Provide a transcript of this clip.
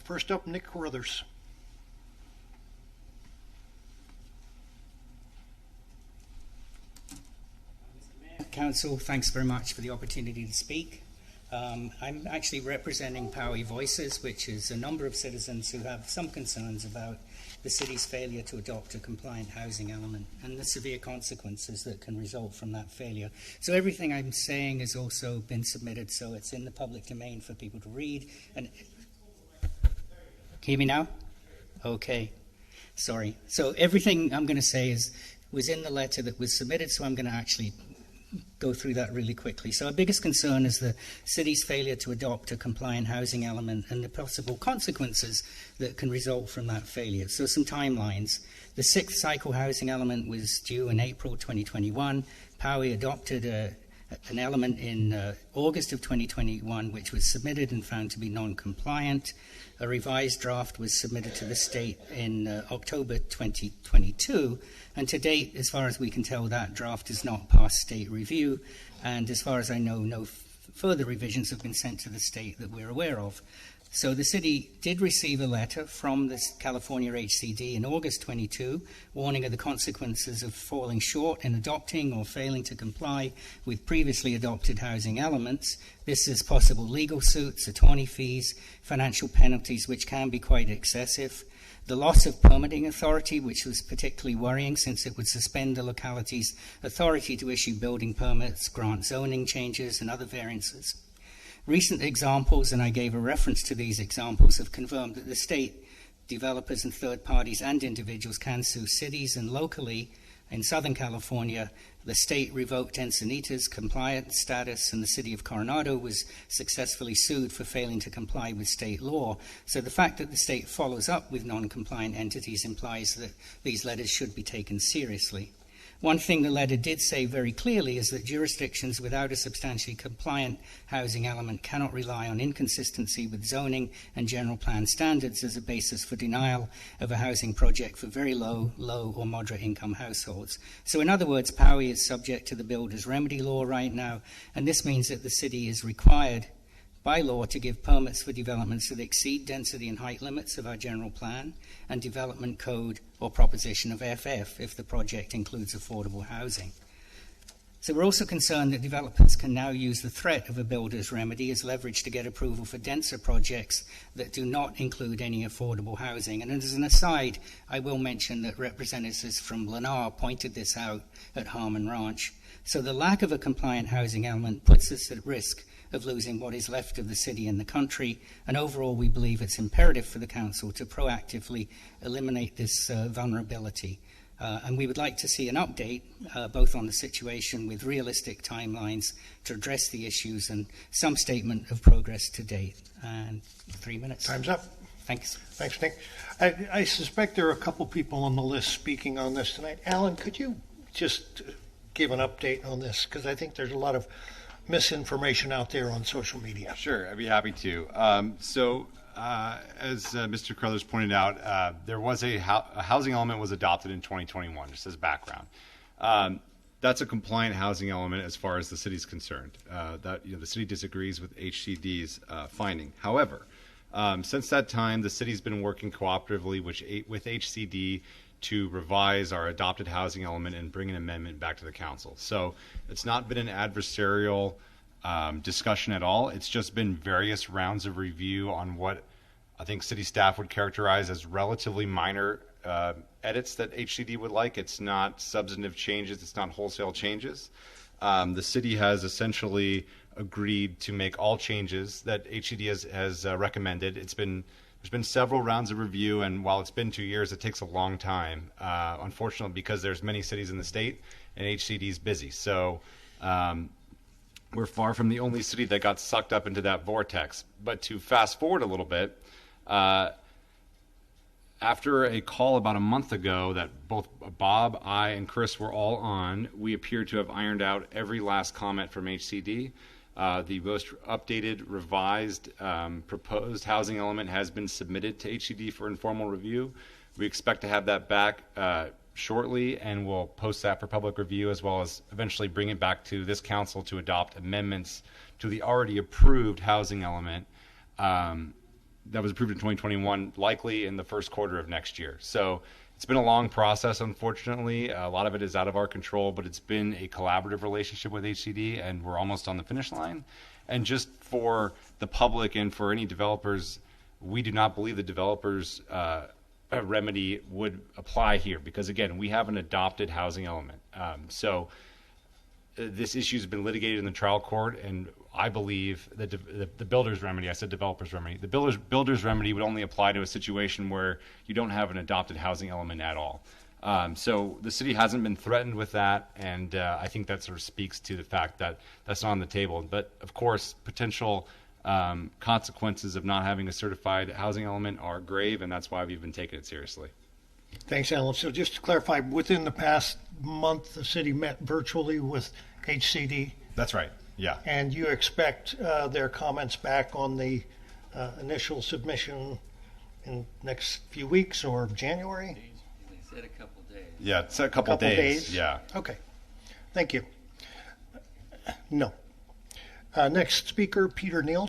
First up, Nick Carruthers. Council, thanks very much for the opportunity to speak. I'm actually representing Poway Voices, which is a number of citizens who have some concerns about the city's failure to adopt a compliant housing element and the severe consequences that can result from that failure. So everything I'm saying has also been submitted, so it's in the public domain for people to read. And can you hear me now? Okay. Sorry. So everything I'm going to say was in the letter that was submitted, so I'm going to actually go through that really quickly. So our biggest concern is the city's failure to adopt a compliant housing element and the possible consequences that can result from that failure. So some timelines. The sixth cycle housing element was due in April 2021. Poway adopted an element in August of 2021, which was submitted and found to be non-compliant. A revised draft was submitted to the state in October 2022, and to date, as far as we can tell, that draft has not passed state review, and as far as I know, no further revisions have been sent to the state that we're aware of. So the city did receive a letter from the California HCD in August 22, warning of the consequences of falling short in adopting or failing to comply with previously adopted housing elements. This is possible legal suits, attorney fees, financial penalties, which can be quite excessive. The loss of permitting authority, which was particularly worrying since it would suspend the locality's authority to issue building permits, grant zoning changes, and other variances. Recent examples, and I gave a reference to these examples, have confirmed that the state, developers and third parties and individuals can sue cities, and locally in Southern California, the state revoked Encinitas compliance status, and the city of Coronado was successfully sued for failing to comply with state law. So the fact that the state follows up with non-compliant entities implies that these letters should be taken seriously. One thing the letter did say very clearly is that jurisdictions without a substantially compliant housing element cannot rely on inconsistency with zoning and general plan standards as a basis for denial of a housing project for very low or moderate income households. So in other words, Poway is subject to the builder's remedy law right now, and this means that the city is required by law to give permits for developments that exceed density and height limits of our general plan and development code or proposition of FF if the project includes affordable housing. So we're also concerned that developers can now use the threat of a builder's remedy as leverage to get approval for denser projects that do not include any affordable housing. And as an aside, I will mention that representatives from Lennar pointed this out at Harmon Ranch. So the lack of a compliant housing element puts us at risk of losing what is left of the city and the country, and overall we believe it's imperative for the council to proactively eliminate this vulnerability. And we would like to see an update both on the situation with realistic timelines to address the issues and some statement of progress to date. And 3 minutes. Time's up. Thanks. Thanks, Nick. I suspect there are a couple people on the list speaking on this tonight. Alan, could you just give an update on this? Because I think there's a lot of misinformation out there on social media. Sure, I'd be happy to. As Mr. Carruthers pointed out, there was a housing element was adopted in 2021, just as background. That's a compliant housing element as far as the city's concerned. The city disagrees with HCD's finding. However, since that time, the city's been working cooperatively with HCD to revise our adopted housing element and bring an amendment back to the council. So it's not been an adversarial discussion at all. It's just been various rounds of review on what I think city staff would characterize as relatively minor edits that HCD would like. It's not substantive changes. It's not wholesale changes. The city has essentially agreed to make all changes that HCD has recommended. There's been several rounds of review, and while it's been 2 years, it takes a long time, unfortunately, because there's many cities in the state, and HCD is busy. So we're far from the only city that got sucked up into that vortex. But to fast forward a little bit, after a call about a month ago that both Bob, I, and Chris were all on, we appear to have ironed out every last comment from HCD. The most updated, revised, proposed housing element has been submitted to HCD for informal review. We expect to have that back shortly, and we'll post that for public review, as well as eventually bring it back to this council to adopt amendments to the already approved housing element that was approved in 2021, likely in the first quarter of next year. So it's been a long process, unfortunately. A lot of it is out of our control, but it's been a collaborative relationship with HCD, and we're almost on the finish line. And just for the public and for any developers, we do not believe the developers' remedy would apply here because, again, we have an adopted housing element. This issue has been litigated in the trial court, and I believe that the builder's remedy, I said developer's remedy, the builder's remedy would only apply to a situation where you don't have an adopted housing element at all. So the city hasn't been threatened with that, and I think that sort of speaks to the fact that that's not on the table. But, of course, potential consequences of not having a certified housing element are grave, and that's why we've been taking it seriously. Thanks, Alan. So just to clarify, within the past month, the city met virtually with HCD. That's right. Yeah. And you expect their comments back on the initial submission in the next few weeks or January? They said a couple days. Yeah, it's a couple days. Yeah. Okay. Thank you. No. Next speaker, Peter Neal.